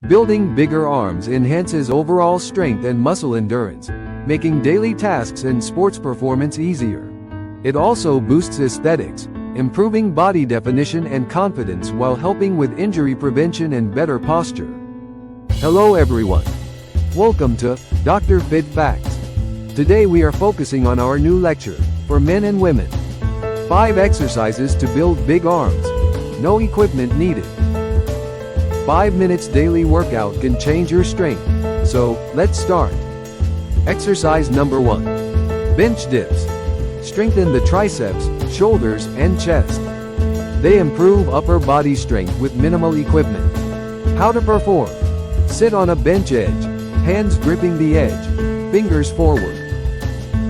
Building bigger arms enhances overall strength and muscle endurance, making daily tasks and sports performance easier. It also boosts aesthetics, improving body definition and confidence while helping with injury prevention and better posture. Hello everyone. Welcome to Dr. Fit Facts. Today we are focusing on our new lecture, for men and women. 5 exercises to build big arms. No equipment needed. 5 minutes daily workout can change your strength. So, let's start. Exercise number 1. Bench dips. Strengthen the triceps, shoulders, and chest. They improve upper body strength with minimal equipment. How to perform. Sit on a bench edge, hands gripping the edge, fingers forward.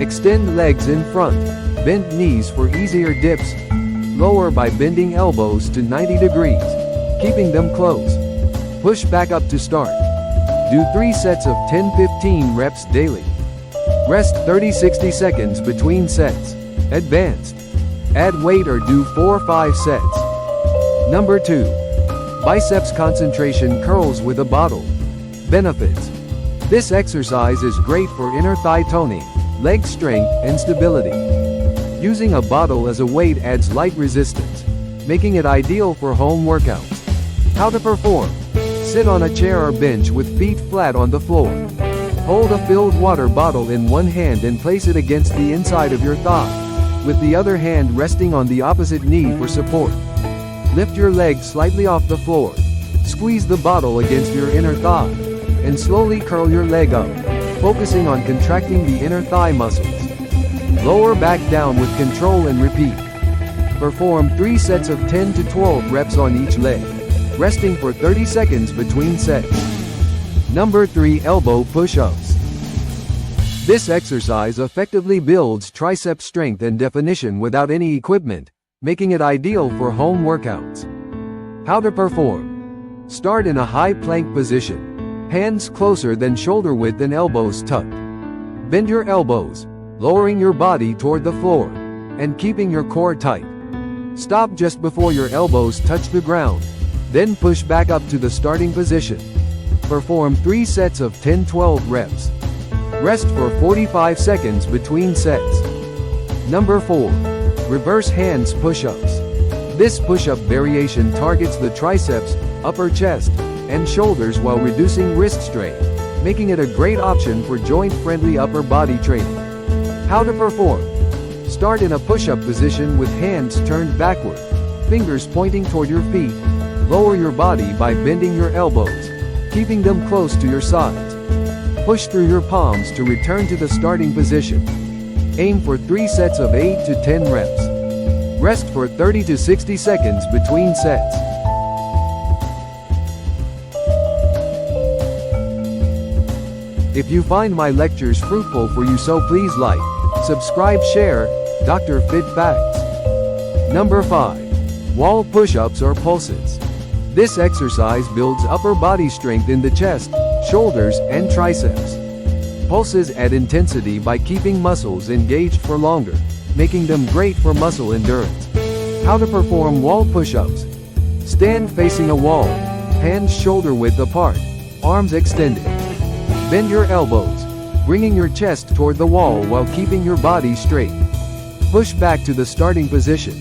Extend legs in front, bend knees for easier dips. Lower by bending elbows to 90 degrees, keeping them close. Push back up to start. Do 3 sets of 10-15 reps daily. Rest 30-60 seconds between sets. Advanced. Add weight or do 4-5 sets. Number 2. Biceps concentration curls with a bottle. Benefits. This exercise is great for inner thigh toning, leg strength, and stability. Using a bottle as a weight adds light resistance, making it ideal for home workouts. How to perform. Sit on a chair or bench with feet flat on the floor. Hold a filled water bottle in one hand and place it against the inside of your thigh, with the other hand resting on the opposite knee for support. Lift your leg slightly off the floor. Squeeze the bottle against your inner thigh, and slowly curl your leg up, focusing on contracting the inner thigh muscles. Lower back down with control and repeat. Perform 3 sets of 10 to 12 reps on each leg, resting for 30 seconds between sets. Number 3. Elbow push-ups. This exercise effectively builds tricep strength and definition without any equipment, making it ideal for home workouts. How to perform. Start in a high plank position, hands closer than shoulder width and elbows tucked. Bend your elbows, lowering your body toward the floor, and keeping your core tight. Stop just before your elbows touch the ground, then push back up to the starting position. Perform 3 sets of 10-12 reps. Rest for 45 seconds between sets. Number 4. Reverse hands push-ups. This push-up variation targets the triceps, upper chest, and shoulders while reducing wrist strain, making it a great option for joint-friendly upper body training. How to perform. Start in a push-up position with hands turned backward, fingers pointing toward your feet. Lower your body by bending your elbows, keeping them close to your sides. Push through your palms to return to the starting position. Aim for 3 sets of 8 to 10 reps. Rest for 30 to 60 seconds between sets. If you find my lectures fruitful for you, so please like, subscribe, share. Dr. Fit Facts. Number 5. Wall push-ups or pulses. This exercise builds upper body strength in the chest, shoulders, and triceps. Pulses add intensity by keeping muscles engaged for longer, making them great for muscle endurance. How to perform wall push-ups. Stand facing a wall, hands shoulder width apart, arms extended. Bend your elbows, bringing your chest toward the wall while keeping your body straight. Push back to the starting position.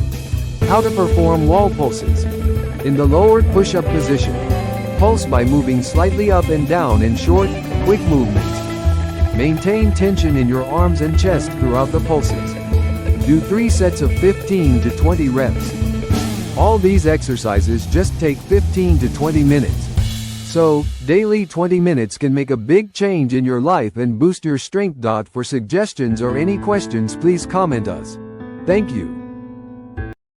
How to perform wall pulses. In the lowered push-up position, pulse by moving slightly up and down in short, quick movements. Maintain tension in your arms and chest throughout the pulses. Do 3 sets of 15 to 20 reps. All these exercises just take 15 to 20 minutes. So, daily 20 minutes can make a big change in your life and boost your strength. For suggestions or any questions, please comment us. Thank you.